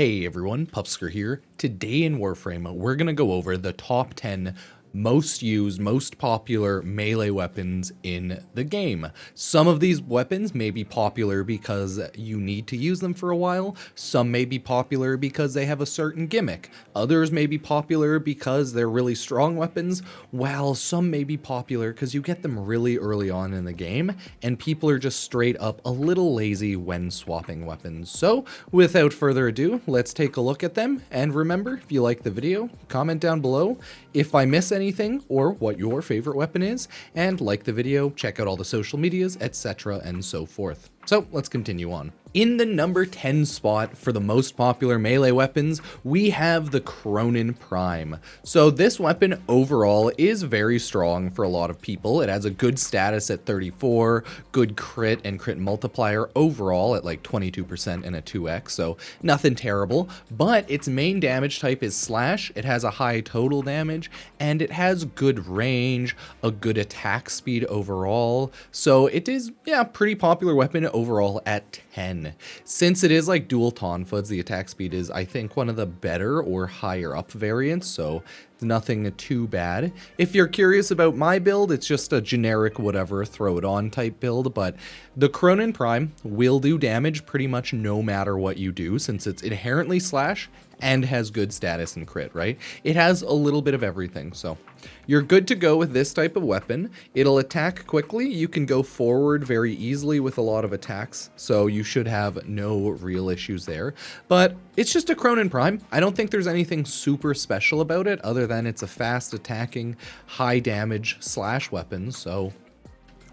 Hey everyone, Pupsker here. Today in Warframe, we're going to go over the top 10 most used, most popular melee weapons in the game. Some of these weapons may be popular because you need to use them for a while. Some may be popular because they have a certain gimmick. Others may be popular because they're really strong weapons, while some may be popular because you get them really early on in the game, and people are just straight up a little lazy when swapping weapons. So, without further ado, let's take a look at them, and remember, if you like the video, comment down below if I miss anything or what your favorite weapon is, and like the video, check out all the social medias, etc. and so forth. So let's continue on. In the number 10 spot for the most popular melee weapons, we have the Kronen Prime. So this weapon overall is very strong for a lot of people. It has a good status at 34, good crit and crit multiplier overall at like 22% and a 2x, so nothing terrible. But its main damage type is slash, it has a high total damage, and it has good range, a good attack speed overall. So it is, yeah, pretty popular weapon overall at 10. Since it is like dual Tonfoods, the attack speed is, I think, one of the better or higher up variants, so nothing too bad. If you're curious about my build, it's just a generic whatever, throw it on type build, but the Kronen Prime will do damage pretty much no matter what you do, since it's inherently slash and has good status and crit, right? It has a little bit of everything, so you're good to go with this type of weapon. It'll attack quickly. You can go forward very easily with a lot of attacks, so you should have no real issues there. But it's just a Kronen Prime. I don't think there's anything super special about it other than it's a fast attacking, high damage slash weapon, so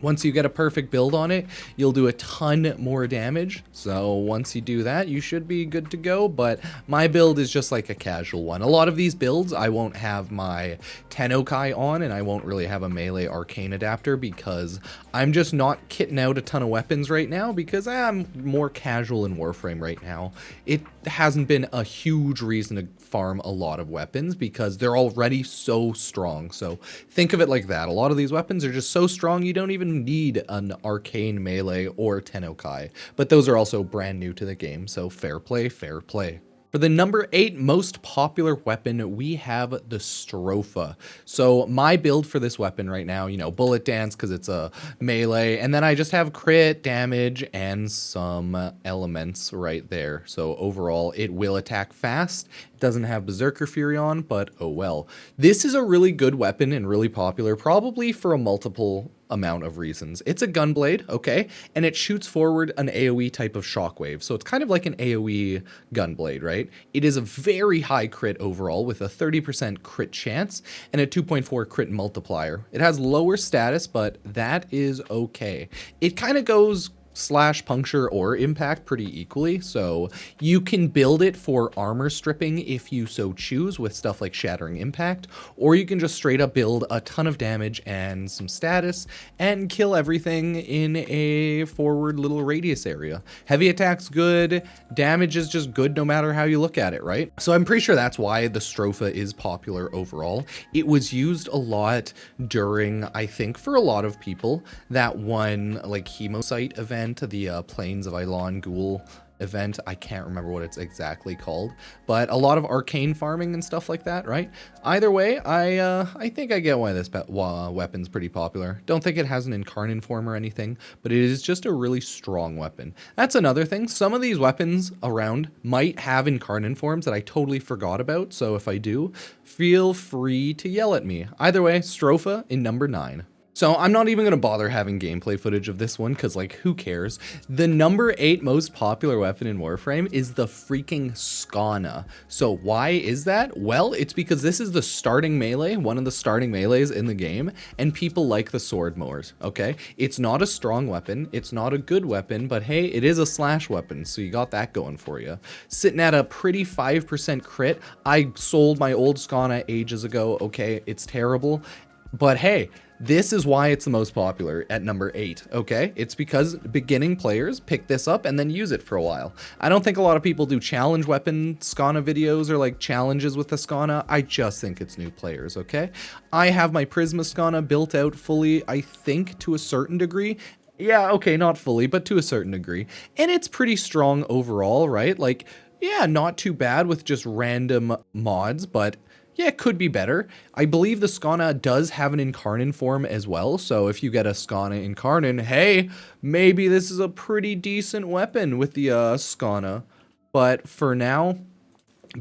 once you get a perfect build on it, you'll do a ton more damage. So once you do that, you should be good to go. But my build is just like a casual one. A lot of these builds, I won't have my Tennokai on, and I won't really have a melee arcane adapter because I'm just not kitting out a ton of weapons right now because I'm more casual in Warframe right now. It hasn't been a huge reason to farm a lot of weapons because they're already so strong. So think of it like that. A lot of these weapons are just so strong you don't even need an arcane melee or Tennokai, but those are also brand new to the game, so fair play, fair play. For the number 8 most popular weapon, we have the Stropha. So my build for this weapon right now, you know, bullet dance because it's a melee, and then I just have crit, damage, and some elements right there. So overall, it will attack fast. It doesn't have Berserker Fury on, but oh well. This is a really good weapon and really popular, probably for a multiple amount of reasons. It's a gunblade, okay, and it shoots forward an AoE type of shockwave, so it's kind of like an AoE gunblade, right? It is a very high crit overall with a 30% crit chance and a 2.4 crit multiplier. It has lower status, but that is okay. It kind of goes slash puncture or impact pretty equally, so you can build it for armor stripping if you so choose with stuff like shattering impact, or you can just straight up build a ton of damage and some status and kill everything in a forward little radius area. Heavy attack's good, damage is just good no matter how you look at it, right? So I'm pretty sure that's why the Stropha is popular overall. It was used a lot during, I think for a lot of people, that one like Hemosite event, the Plains of Eilon Ghoul event. I can't remember what it's exactly called, but a lot of arcane farming and stuff like that, right? Either way, I think I get why this weapon's pretty popular. Don't think it has an incarnate form or anything, but it is just a really strong weapon. That's another thing. Some of these weapons around might have incarnate forms that I totally forgot about, so if I do, feel free to yell at me. Either way, Stropha in number 9. So I'm not even going to bother having gameplay footage of this one because, like, who cares? The number 8 most popular weapon in Warframe is the freaking Skana. So why is that? Well, it's because this is the starting melee, one of the starting melees in the game, and people like the sword mowers, okay? It's not a strong weapon, it's not a good weapon, but hey, it is a slash weapon, so you got that going for you. Sitting at a pretty 5% crit. I sold my old Skana ages ago, okay? It's terrible, but hey, this is why it's the most popular at number 8, okay? It's because beginning players pick this up and then use it for a while. I don't think a lot of people do challenge weapon Skana videos or like challenges with the Skana. I just think it's new players, okay? I have my Prisma Skana built out fully, I think to a certain degree, Yeah, okay, not fully, but to a certain degree. And it's pretty strong overall, right? Like, Yeah, not too bad with just random mods, but yeah, it could be better. I believe the Skana does have an Incarnon form as well, so if you get a Skana Incarnon, hey, maybe this is a pretty decent weapon with the Skana. But for now,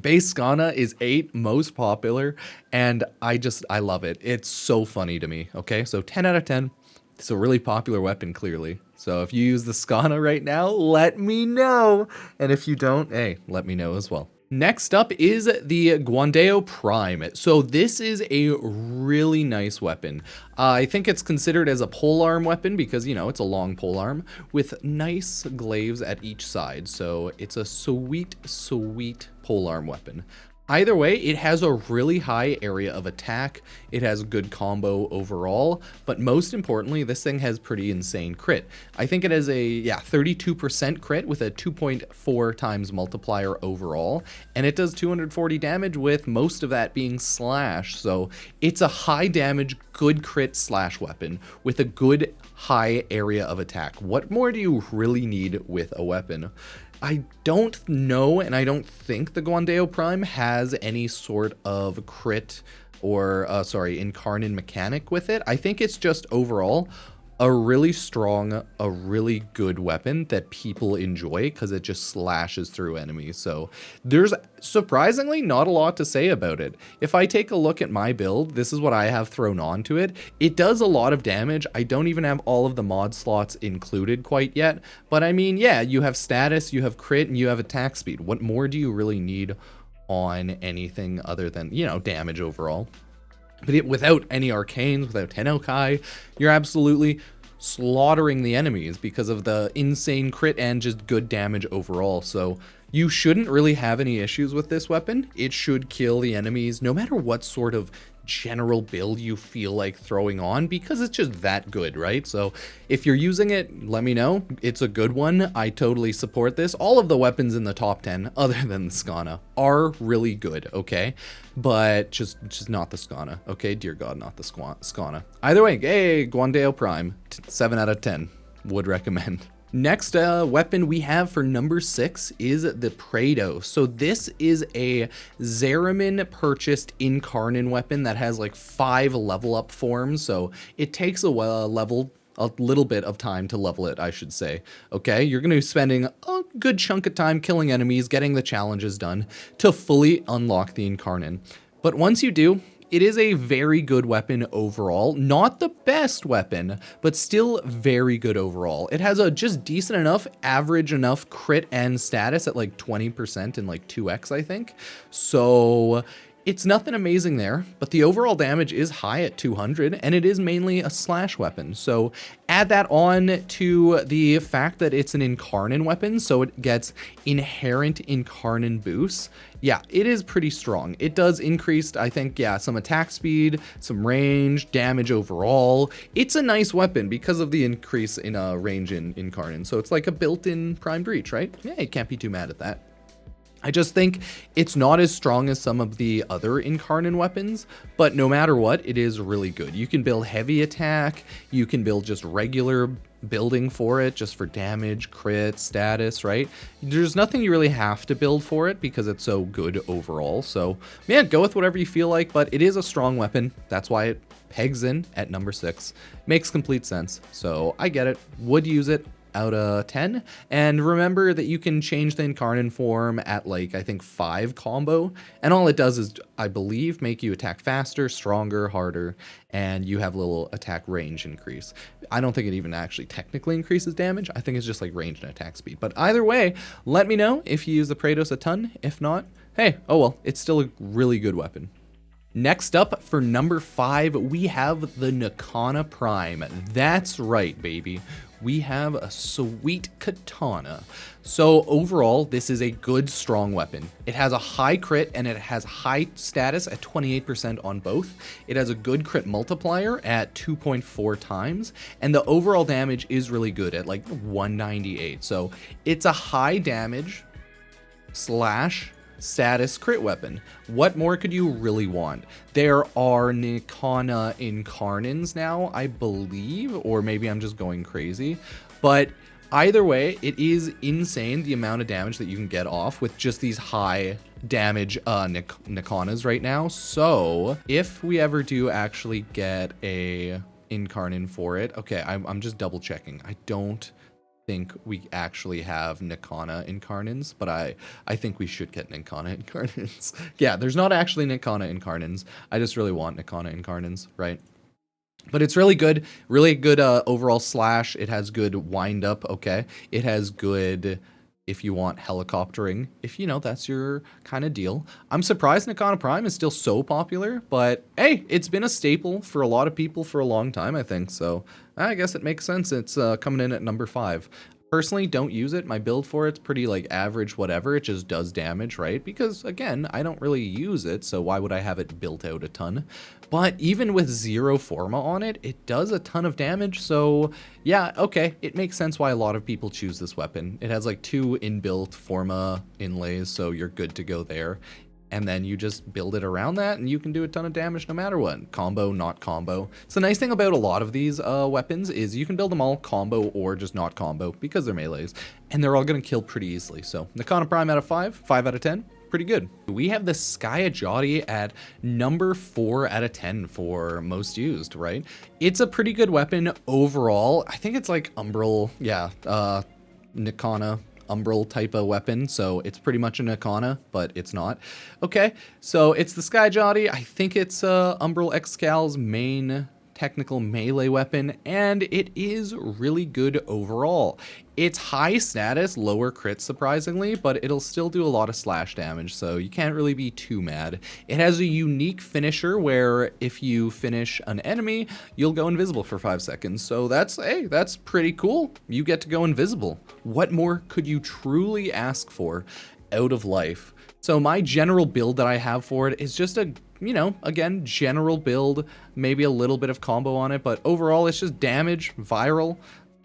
base Skana is 8, most popular, and I love it. It's so funny to me, okay? So 10 out of 10. It's a really popular weapon, clearly. So if you use the Skana right now, let me know. And if you don't, hey, let me know as well. Next up is the Guandao Prime. So this is a really nice weapon. I think it's considered as a polearm weapon because, you know, it's a long polearm with nice glaives at each side. So it's a sweet, sweet polearm weapon. Either way, it has a really high area of attack, it has good combo overall, but most importantly, this thing has pretty insane crit. I think it has a 32% crit with a 2.4 times multiplier overall, and it does 240 damage with most of that being slash, so it's a high damage, good crit slash weapon with a good high area of attack. What more do you really need with a weapon? I don't know, and I don't think the Guandao Prime has any sort of crit or, Incarnon mechanic with it. I think it's just overall a really strong, a really good weapon that people enjoy because it just slashes through enemies. So there's surprisingly not a lot to say about it. If I take a look at my build, this is what I have thrown onto it. It does a lot of damage. I don't even have all of the mod slots included quite yet. But I mean, yeah, you have status, you have crit, and you have attack speed. What more do you really need on anything other than, you know, damage overall? But without any arcanes, without Tennokai, you're absolutely slaughtering the enemies because of the insane crit and just good damage overall. So you shouldn't really have any issues with this weapon. It should kill the enemies no matter what sort of general build you feel like throwing on because it's just that good, right? So if you're using it, let me know. It's a good one. I totally support this. All of the weapons in the top 10 other than the Skana are really good, okay? But just not the Skana, okay? Dear God, not the Skana. Either way, hey, Guandao Prime, 7 out of 10, would recommend. Next weapon we have for number 6 is the Praedos. So this is a Zariman purchased Incarnon weapon that has like 5 level up forms. So it takes a little bit of time to level it, I should say. Okay, you're going to be spending a good chunk of time killing enemies, getting the challenges done to fully unlock the Incarnon. But once you do, it is a very good weapon overall. Not the best weapon, but still very good overall. It has a just decent enough, average enough crit and status at like 20% and like 2x, I think. So it's nothing amazing there, but the overall damage is high at 200, and it is mainly a slash weapon. So add that on to the fact that it's an Incarnon weapon, so it gets inherent Incarnon boosts. Yeah, it is pretty strong. It does increase, I think, yeah, some attack speed, some range, damage overall. It's a nice weapon because of the increase in range in Incarnon. So it's like a built-in primed reach, right? Yeah, you can't be too mad at that. I just think it's not as strong as some of the other Incarnon weapons, but no matter what, it is really good. You can build heavy attack, you can build just regular building for it, just for damage, crit, status, right? There's nothing you really have to build for it because it's so good overall. So, yeah, go with whatever you feel like, but it is a strong weapon. That's why it pegs in at number 6. Makes complete sense. So, I get it. Would use it out of 10. And remember that you can change the Incarnon form at like, I think 5 combo. And all it does is, I believe, make you attack faster, stronger, harder, and you have a little attack range increase. I don't think it even actually technically increases damage. I think it's just like range and attack speed. But either way, let me know if you use the Praedos a ton. If not, hey, oh well, it's still a really good weapon. Next up, for number 5, we have the Nikana Prime. That's right, baby. We have a sweet katana. So overall, this is a good, strong weapon. It has a high crit and it has high status at 28% on both. It has a good crit multiplier at 2.4 times, and the overall damage is really good at like 198. So it's a high damage slash status crit weapon. What more could you really want? There are Nikana Incarnons now, I believe, or maybe I'm just going crazy, but Either way, it is insane the amount of damage that you can get off with just these high damage Nikanas right now. So if we ever do actually get a incarnate for it, okay, I'm just double checking. I don't think we actually have Nikana incarnates, but I think we should get Nikana incarnates. Yeah, there's not actually Nikana incarnates. I just really want Nikana incarnates, right? But it's really good overall slash. It has good wind up, okay? It has good, if you want helicoptering, if you know that's your kind of deal. I'm surprised Nikana Prime is still so popular, but hey, it's been a staple for a lot of people for a long time, I think. So I guess it makes sense. It's coming in at number 5. Personally, don't use it. My build for it's pretty like average, whatever. It just does damage, right? Because again, I don't really use it, so why would I have it built out a ton? But even with 0 Forma on it, it does a ton of damage. So yeah, okay, it makes sense why a lot of people choose this weapon. It has like 2 inbuilt Forma inlays, so you're good to go there. And then you just build it around that and you can do a ton of damage no matter what. Combo, not combo. So the nice thing about a lot of these weapons is you can build them all combo or just not combo because they're melees. And they're all going to kill pretty easily. So Nikana Prime out of 5, 5 out of 10. Pretty good. We have the Skiajati at number 4 out of 10 for most used, right? It's a pretty good weapon overall. I think it's like Umbral, yeah, Nikana Umbral type of weapon, so it's pretty much a Nikana, but it's not. Okay, so it's the Skiajati. I think it's Umbral Excal's main technical melee weapon, and it is really good overall. It's high status, lower crit surprisingly, but it'll still do a lot of slash damage, so you can't really be too mad. It has a unique finisher where if you finish an enemy, you'll go invisible for 5 seconds. So that's, hey, that's pretty cool. You get to go invisible. What more could you truly ask for out of life? So my general build that I have for it is just a, you know, again, general build, maybe a little bit of combo on it, but overall it's just damage, viral,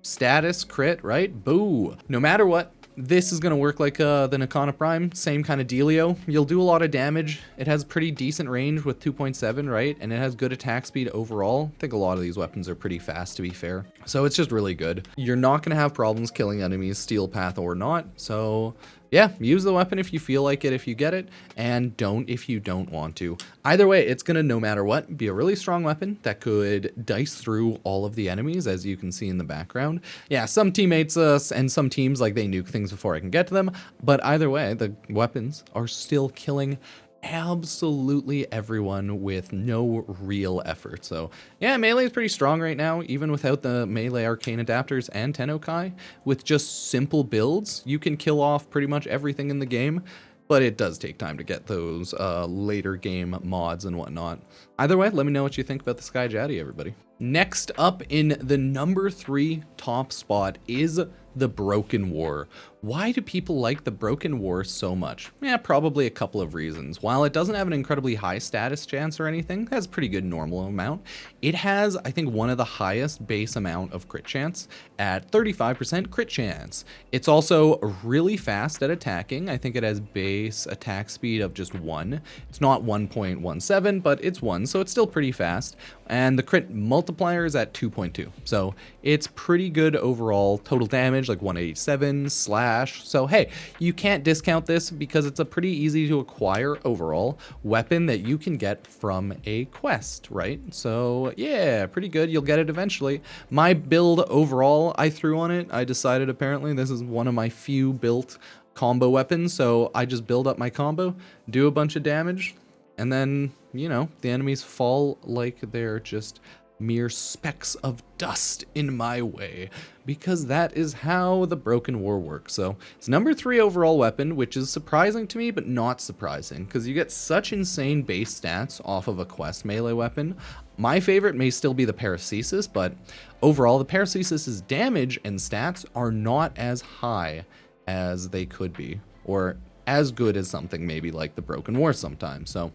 status, crit, right? Boo. No matter what, this is going to work like the Nikana Prime, same kind of dealio. You'll do a lot of damage. It has pretty decent range with 2.7, right? And it has good attack speed overall. I think a lot of these weapons are pretty fast, to be fair. So it's just really good. You're not going to have problems killing enemies, steel path or not. So yeah, use the weapon if you feel like it, if you get it, and don't if you don't want to. Either way, it's going to, no matter what, be a really strong weapon that could dice through all of the enemies, as you can see in the background. Yeah, some teammates and some teams, like, they nuke things before I can get to them, but either way, the weapons are still killing absolutely everyone with no real effort. So yeah, melee is pretty strong right now, even without the melee arcane adapters and Tennokai. With just simple builds, you can kill off pretty much everything in the game, but it does take time to get those later game mods and whatnot. Either way, let me know what you think about the Skiajati, everybody. Next up in the number 3 top spot is the Broken War. Why do people like the Broken War so much? Yeah, probably a couple of reasons. While it doesn't have an incredibly high status chance or anything, it has a pretty good normal amount. It has, I think, one of the highest base amount of crit chance at 35% crit chance. It's also really fast at attacking. I think it has base attack speed of just 1. It's not 1.17, but it's 1, so it's still pretty fast. And the crit multiplier is at 2.2. So it's pretty good overall. Total damage, like 187 slash. So hey, you can't discount this because it's a pretty easy to acquire overall weapon that you can get from a quest, right? So yeah, pretty good. You'll get it eventually. My build overall, I threw on it. I decided apparently this is one of my few built combo weapons. So I just build up my combo, do a bunch of damage, and then, you know, the enemies fall like they're just mere specks of dust in my way, because that is how the Broken War works. So it's number 3 overall weapon, which is surprising to me, but not surprising, because you get such insane base stats off of a quest melee weapon. My favorite may still be the Paracesis, but overall the Paracesis's damage and stats are not as high as they could be, or as good as something maybe like the Broken War sometimes. So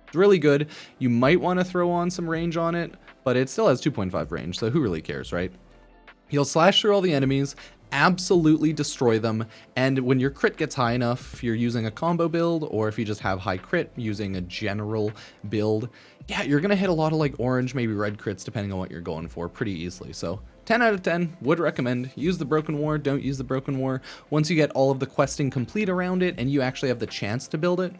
it's really good. You might want to throw on some range on it, but it still has 2.5 range, so who really cares, right? You'll slash through all the enemies, absolutely destroy them, and when your crit gets high enough, if you're using a combo build, or if you just have high crit using a general build, yeah, you're gonna hit a lot of like orange, maybe red crits, depending on what you're going for, pretty easily. So 10 out of 10, would recommend. Use the Broken War, don't use the Broken War. Once you get all of the questing complete around it and you actually have the chance to build it,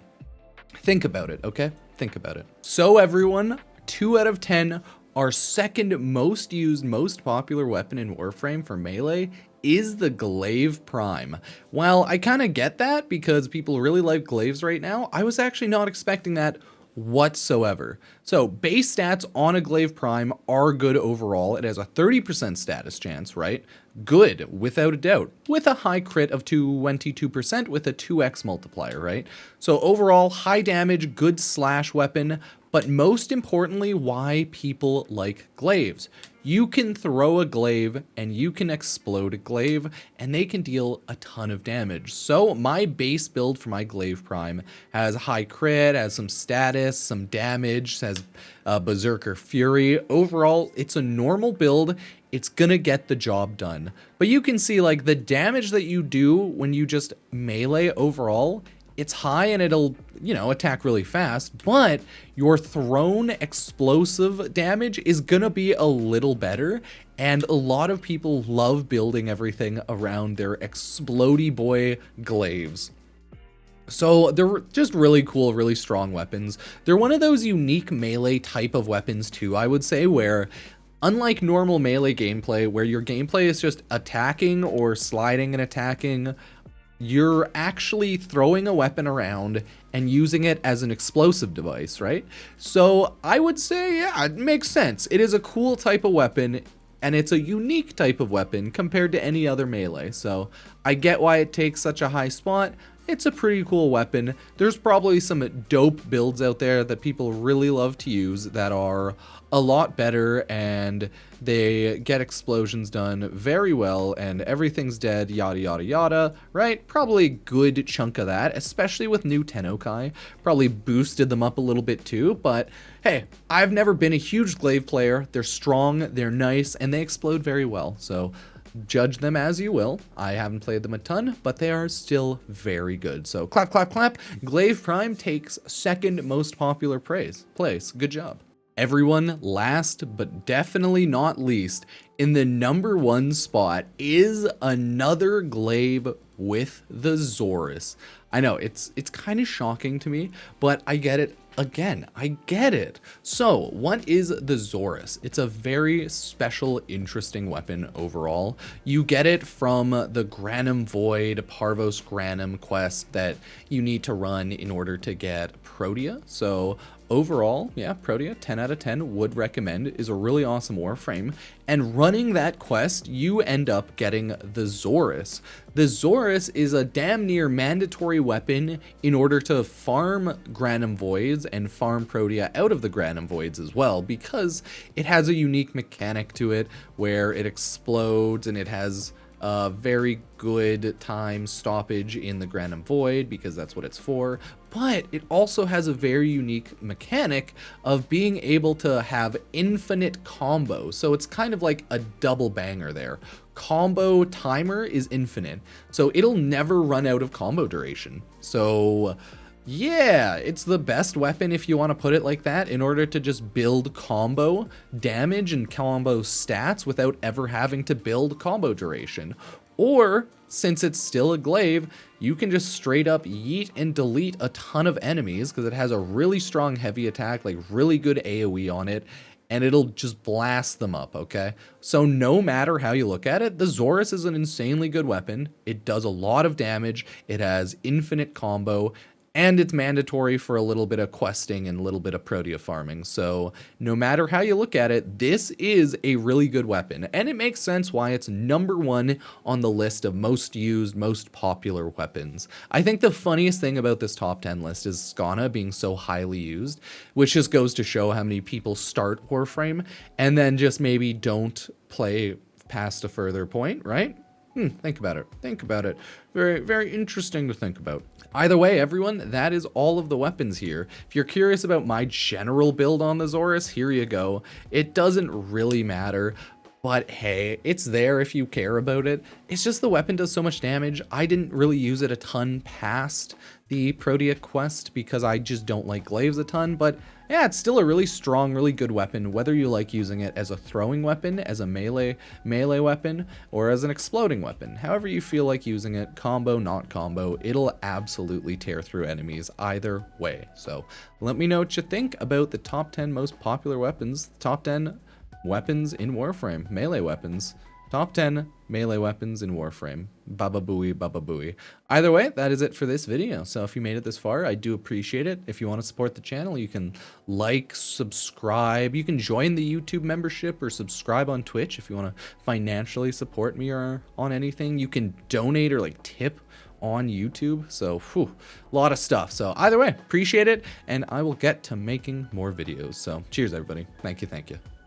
think about it, okay? Think about it. So everyone, 2 out of 10, our second most used, most popular weapon in Warframe for melee is the Glaive Prime. While I kind of get that because people really like glaives right now, I was actually not expecting that whatsoever. So base stats on a Glaive Prime are good overall. It has a 30% status chance, right? Good, without a doubt, with a high crit of 22% with a 2x multiplier, right? So overall, high damage, good slash weapon, but most importantly, why people like glaives. You can throw a glaive and you can explode a glaive and they can deal a ton of damage. So my base build for my Glaive Prime has high crit, has some status, some damage, has Berserker Fury. Overall, it's a normal build. It's gonna get the job done. But you can see like the damage that you do when you just melee overall, it's high and it'll, you know, attack really fast, but your thrown explosive damage is gonna be a little better, and a lot of people love building everything around their explodey boy glaives. So they're just really cool, really strong weapons. They're one of those unique melee type of weapons too, I would say, where unlike normal melee gameplay, where your gameplay is just attacking or sliding and attacking, you're actually throwing a weapon around and using it as an explosive device, right? So I would say, yeah, it makes sense. It is a cool type of weapon, and it's a unique type of weapon compared to any other melee. So I get why it takes such a high spot. It's a pretty cool weapon. There's probably some dope builds out there that people really love to use that are a lot better and they get explosions done very well and everything's dead, yada yada yada, right? Probably a good chunk of that, especially with new Tennokai. Probably boosted them up a little bit too, but hey, I've never been a huge glaive player. They're strong, they're nice, and they explode very well, so judge them as you will. I haven't played them a ton, but they are still very good. So clap, clap, clap. Glaive Prime takes second most popular place. Good job. Everyone, last but definitely not least, in the number 1 spot is another glaive with the Xoris. I know, it's kind of shocking to me, but I get it. Again, I get it. So, what is the Xoris? It's a very special, interesting weapon overall. You get it from the Granum Void Parvos Granum quest that you need to run in order to get Protea. So, overall, yeah, Protea, 10 out of 10, would recommend, is a really awesome Warframe. And running that quest, you end up getting the Xoris. The Xoris is a damn near mandatory weapon in order to farm Granum Voids and farm Protea out of the Granum Voids as well, because it has a unique mechanic to it where it explodes and it has very good time stoppage in the Granum Void because that's what it's for, but it also has a very unique mechanic of being able to have infinite combos. So it's kind of like a double banger there. Combo timer is infinite, so it'll never run out of combo duration. So yeah, it's the best weapon, if you want to put it like that, in order to just build combo damage and combo stats without ever having to build combo duration. Or, since it's still a glaive, you can just straight up yeet and delete a ton of enemies because it has a really strong heavy attack, like really good AoE on it, and it'll just blast them up, okay? So no matter how you look at it, the Xoris is an insanely good weapon. It does a lot of damage, it has infinite combo, and it's mandatory for a little bit of questing and a little bit of Protea farming. So no matter how you look at it, this is a really good weapon. And it makes sense why it's number 1 on the list of most used, most popular weapons. I think the funniest thing about this top 10 list is Skana being so highly used, which just goes to show how many people start Warframe and then just maybe don't play past a further point, right? Think about it. Think about it. Very, very interesting to think about. Either way, everyone, that is all of the weapons here. If you're curious about my general build on the Xoris, here you go. It doesn't really matter. But hey, it's there if you care about it. It's just the weapon does so much damage. I didn't really use it a ton past the Protea quest because I just don't like Glaives a ton. But yeah, it's still a really strong, really good weapon, whether you like using it as a throwing weapon, as a melee weapon, or as an exploding weapon. However you feel like using it, combo, not combo, it'll absolutely tear through enemies either way. So let me know what you think about the top 10 most popular weapons, top 10 weapons in Warframe, melee weapons. Top 10 melee weapons in Warframe. Baba booey, baba booey. Either way, that is it for this video. So if you made it this far, I do appreciate it. If you want to support the channel, you can like, subscribe. You can join the YouTube membership or subscribe on Twitch if you want to financially support me or on anything. You can donate or like tip on YouTube. So, whew, a lot of stuff. So either way, appreciate it. And I will get to making more videos. So cheers, everybody. Thank you. Thank you.